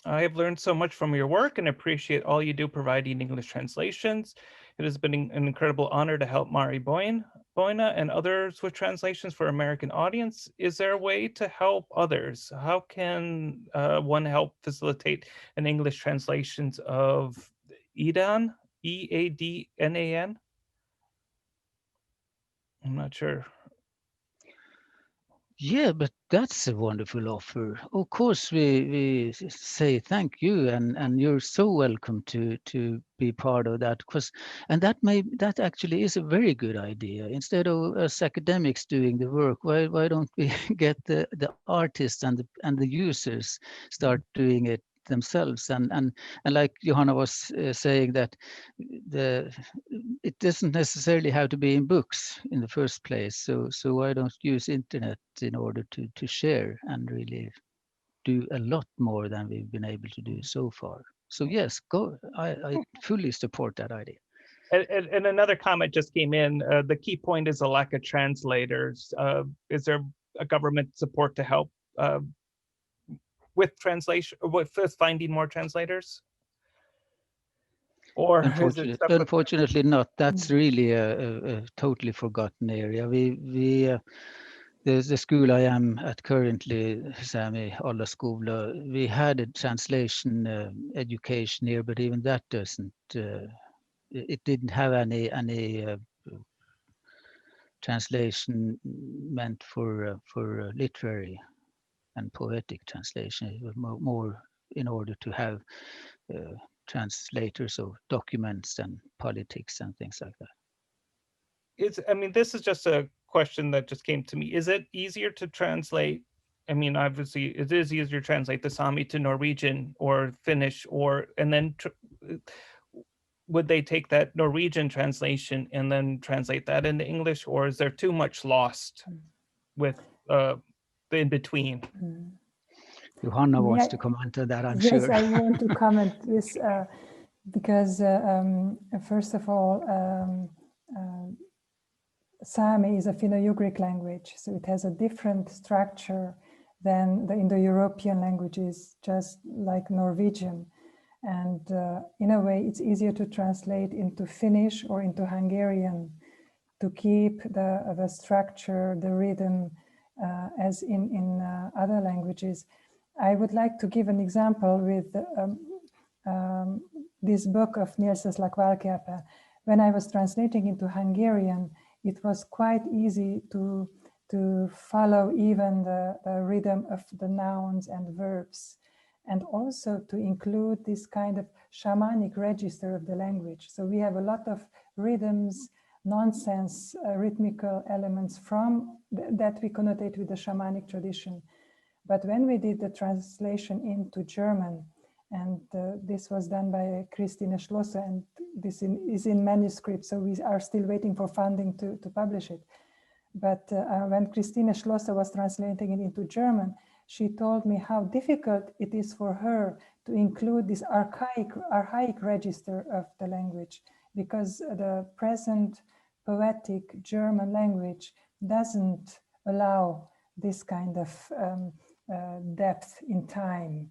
have learned so much from your work and appreciate all you do providing English translations. It has been an incredible honor to help Mari Boina and others with translations for American audience. Is there a way to help others? How can one help facilitate an English translations of EADAN, EADNAN? I'm not sure. Yeah, but that's a wonderful offer. Of course, we say thank you, and you're so welcome to be part of that. And that actually is a very good idea. Instead of us academics doing the work, why don't we get the artists and the users start doing it themselves? And like Johanna was saying, that it doesn't necessarily have to be in books in the first place. So why don't use internet in order to share and really do a lot more than we've been able to do so far. So yes, go. I fully support that idea. And another comment just came in. The key point is a lack of translators. Is there a government support to help with translation, with finding more translators? Or unfortunately not. That's really a totally forgotten area. the school I am at currently, Sámi Allaskola, we had a translation education here, but even that doesn't. It didn't have any translation meant for literary and poetic translation. It was more in order to have translators of documents and politics and things like that. I mean, this is just a question that just came to me. Is it easier to translate? I mean, obviously, it is easier to translate the Sámi to Norwegian or Finnish, and then would they take that Norwegian translation and then translate that into English, or is there too much lost with the in between? Johanna wants to comment on that, I'm yes, sure. I want to comment this because first of all, Sámi is a Finno-Ugric language, so it has a different structure than the Indo-European languages, just like Norwegian. And in a way, it's easier to translate into Finnish or into Hungarian to keep the structure, the rhythm, as in other languages. I would like to give an example with this book of Niillas Holmberg. When I was translating into Hungarian, it was quite easy to follow even the rhythm of the nouns and verbs, and also to include this kind of shamanic register of the language. So we have a lot of rhythms, nonsense, rhythmical elements from that we connotate with the shamanic tradition. But when we did the translation into German, and this was done by Christine Schlosser, and this is in manuscript, so we are still waiting for funding to publish it. But when Christine Schlosser was translating it into German, she told me how difficult it is for her to include this archaic register of the language, because the present poetic German language doesn't allow this kind of depth in time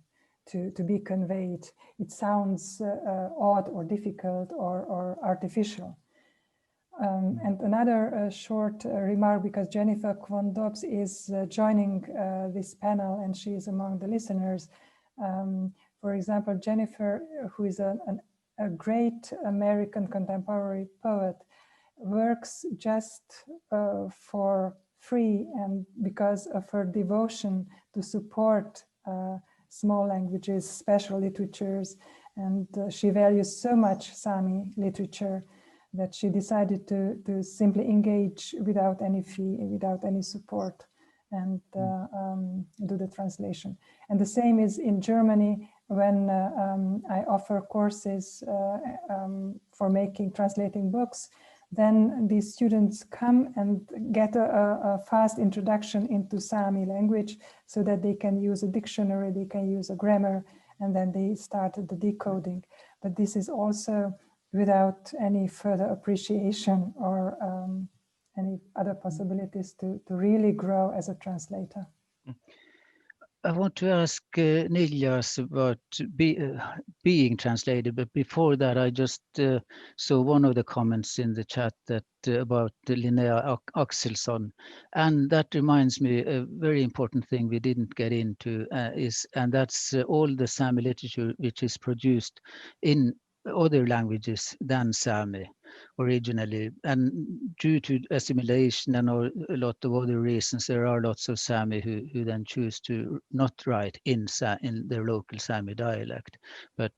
to be conveyed. It sounds odd or difficult or artificial. And another short remark, because Jennifer Kwon-Dobbs is joining this panel and she is among the listeners. For example, Jennifer, who is a great American contemporary poet, works just for free, and because of her devotion to support small languages, special literatures, and she values so much Sámi literature that she decided to simply engage without any fee, without any support, and do the translation. And the same is in Germany, when I offer courses for translating books, then these students come and get a fast introduction into Sámi language so that they can use a dictionary, they can use a grammar, and then they start the decoding. But this is also without any further appreciation or any other possibilities to really grow as a translator. I want to ask Niillas about being translated, but before that, I just saw one of the comments in the chat that about Linnea Axelsson, and that reminds me a very important thing we didn't get into and that's all the Sámi literature which is produced in other languages than Sámi originally, and due to assimilation and a lot of other reasons, there are lots of Sámi who then choose to not write in their local Sámi dialect, but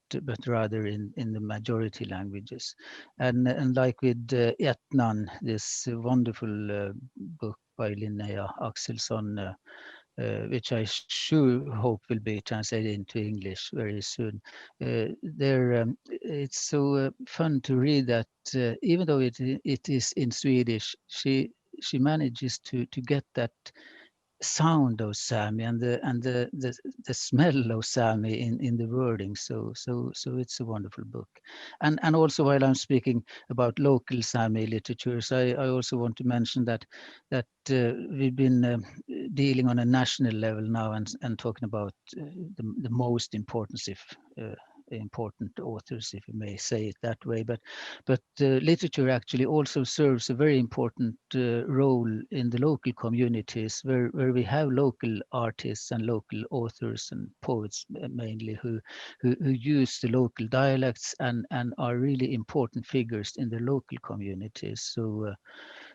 rather in the majority languages. And like with Etnan, this wonderful book by Linnea Axelsson, which I sure hope will be translated into English very soon. It's so fun to read that even though it is in Swedish, she manages to get that sound of Sámi and the smell of Sámi in the wording. So it's a wonderful book. And also, while I'm speaking about local Sámi literatures, I also want to mention that we've been dealing on a national level now and talking about the most important important authors, if you may say it that way. But literature actually also serves a very important role in the local communities where we have local artists and local authors and poets mainly who use the local dialects and are really important figures in the local communities.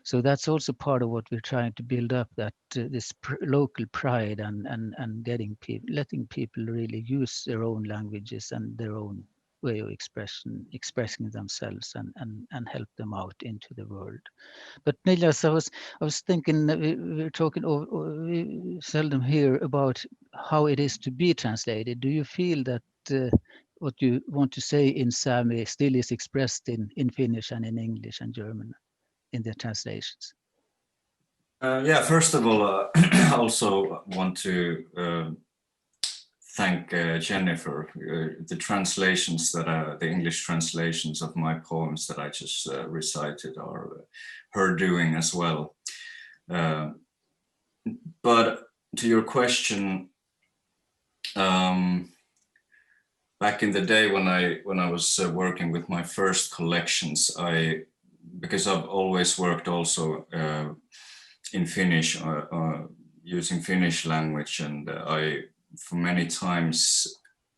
So that's also part of what we're trying to build up, that this local pride and letting people really use their own languages and their own way of expressing themselves and help them out into the world. But Niillas, I was thinking that we're talking we seldom hear about how it is to be translated. Do you feel that what you want to say in Sami still is expressed in Finnish and in English and German in the translations? Yeah, first of all, I also want to thank Jennifer. The translations the English translations of my poems that I just recited are her doing as well. But to your question, back in the day when I was working with my first collections, because I've always worked also in Finnish, using Finnish language, and I for many times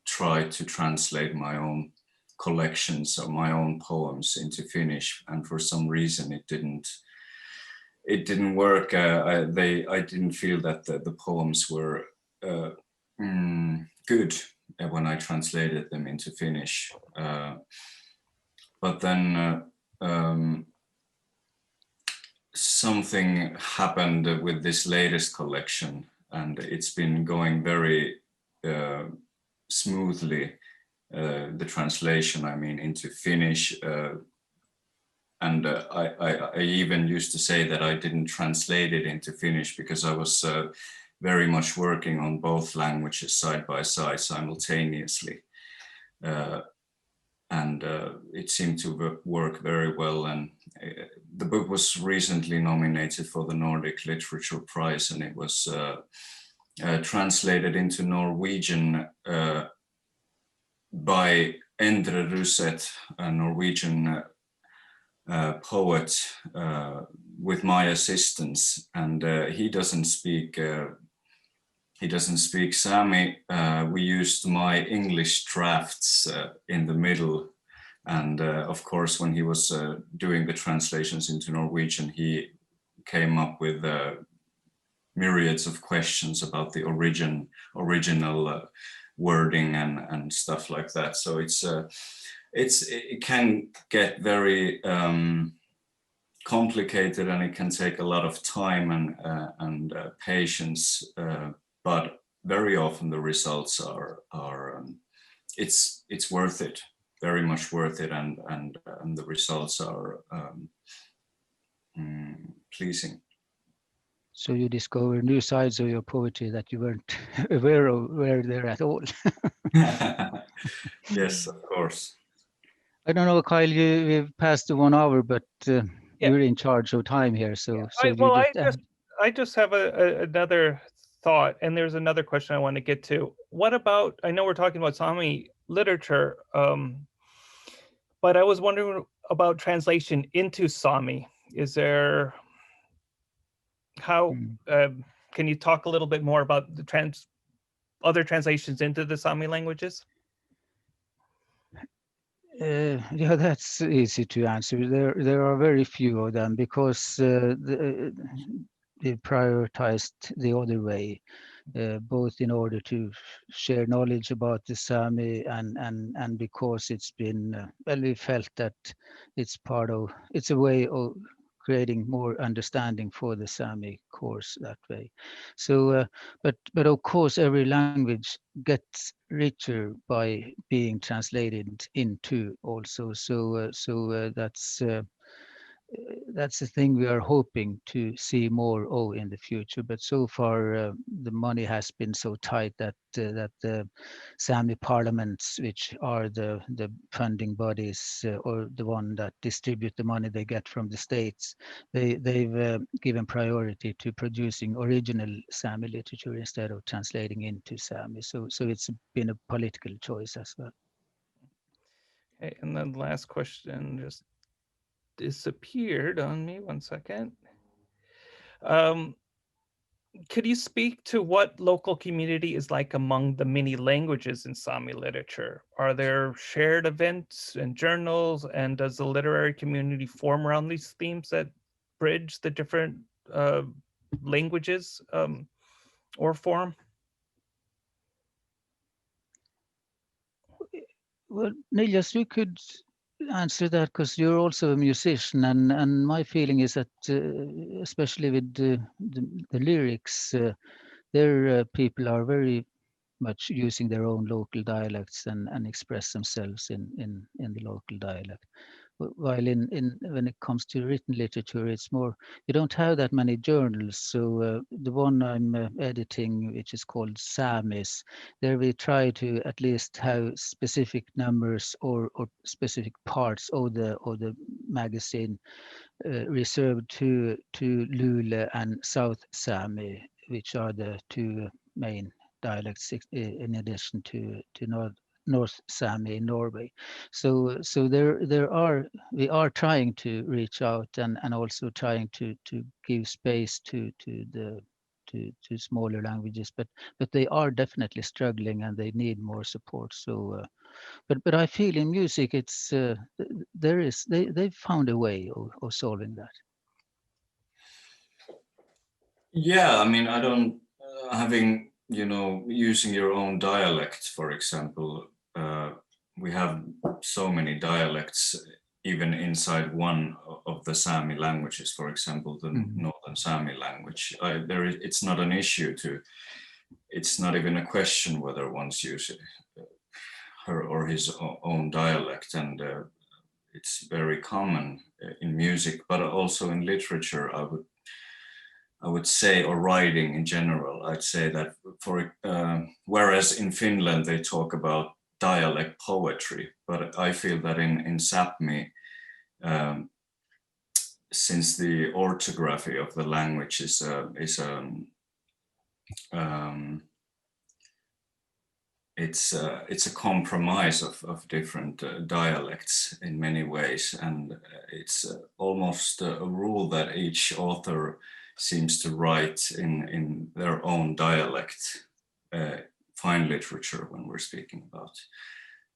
tried to translate my own collections or my own poems into Finnish, and for some reason it didn't work. I didn't feel that the poems were good when I translated them into Finnish. But then something happened with this latest collection, and it's been going very smoothly, the translation, I mean, into Finnish. And I even used to say that I didn't translate it into Finnish because I was very much working on both languages side by side simultaneously. And it seemed to work very well. And the book was recently nominated for the Nordic Literature Prize, and it was translated into Norwegian by Endre Ruset, a Norwegian poet, with my assistance. And he doesn't speak Sámi. We used my English drafts in the middle. And of course, when he was doing the translations into Norwegian, he came up with myriads of questions about the original wording and stuff like that. So it can get very complicated, and it can take a lot of time and patience. But very often the results are it's worth it, very much worth it, and the results are pleasing. So you discover new sides of your poetry that you weren't aware of were there at all. Yes, of course. I don't know, Kyle, we've passed the 1 hour, but you're in charge of time here. So, I just have another thought, and there's another question I want to get to. What about, I know we're talking about Sámi literature, but I was wondering about translation into Sámi. Is there, how, can you talk a little bit more about the other translations into the Sámi languages? Yeah, that's easy to answer. There are very few of them because they prioritized the other way, both in order to share knowledge about the Sámi and because it's been, well, we felt that it's a way of creating more understanding for the Sámi course that way. So, but of course, every language gets richer by being translated into also. So that's the thing we are hoping to see more of in the future. But so far, the money has been so tight that the Sámi parliaments, which are the funding bodies or the one that distribute the money they get from the states, they've given priority to producing original Sámi literature instead of translating into Sámi. So it's been a political choice as well. Okay, and then the last question just disappeared on me. 1 second. Could you speak to what local community is like among the many languages in Sami literature? Are there shared events and journals, and does the literary community form around these themes that bridge the different languages or form? Well, Niillas, you could answer that because you're also a musician, and my feeling is that, especially with the lyrics, their people are very much using their own local dialects and express themselves in the local dialect. While in when it comes to written literature, it's more, you don't have that many journals. So the one I'm editing, which is called Sámi, there we try to at least have specific numbers or specific parts of the magazine reserved to Lule and South Sami, which are the two main dialects in addition to North Sami in Norway. So we are trying to reach out and also trying to give space to smaller languages, but they are definitely struggling and they need more support. So but I feel in music it's they've found a way of solving that. Yeah, I mean, I don't having, using your own dialect, for example, we have so many dialects even inside one of the Sami languages, for example, the Northern Sami language. It's not an issue it's not even a question whether one's using her or his own dialect, and it's very common in music, but also in literature, I would say, or writing in general, I'd say that whereas in Finland they talk about dialect poetry, but I feel that in Sápmi, since the orthography of the language it's a compromise of different dialects in many ways, and it's almost a rule that each author seems to write in their own dialect, fine literature when we're speaking about.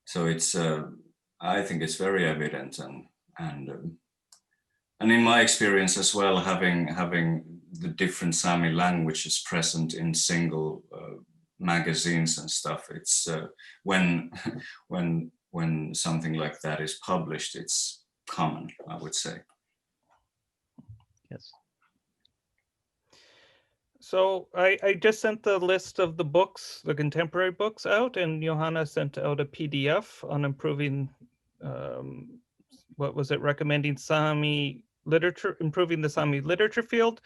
So it's I think it's very evident, and in my experience as well, having the different Sami languages present in single magazines and stuff, it's when something like that is published, it's common, I would say. Yes. So I just sent the list of the books, the contemporary books out, and Johanna sent out a PDF on improving, what was it, recommending Sami literature, improving the Sami literature field.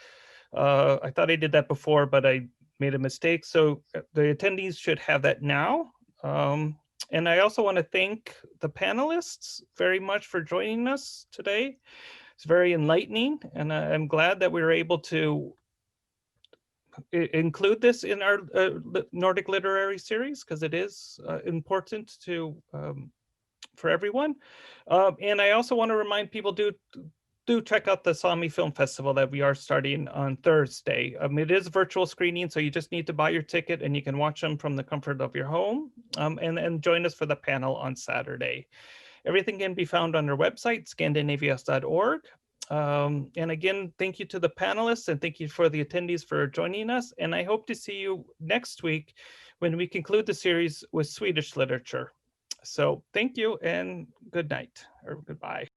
I thought I did that before, but I made a mistake. So the attendees should have that now. And I also want to thank the panelists very much for joining us today. It's very enlightening, and I'm glad that we were able to include this in our Nordic literary series, because it is important to for everyone. And I also want to remind people, do check out the Sámi Film Festival that we are starting on Thursday. It is virtual screening, so you just need to buy your ticket and you can watch them from the comfort of your home, and join us for the panel on Saturday. Everything can be found on our website, scandinavias.org. And again, thank you to the panelists and thank you for the attendees for joining us. And I hope to see you next week when we conclude the series with Swedish literature. So thank you and good night or goodbye.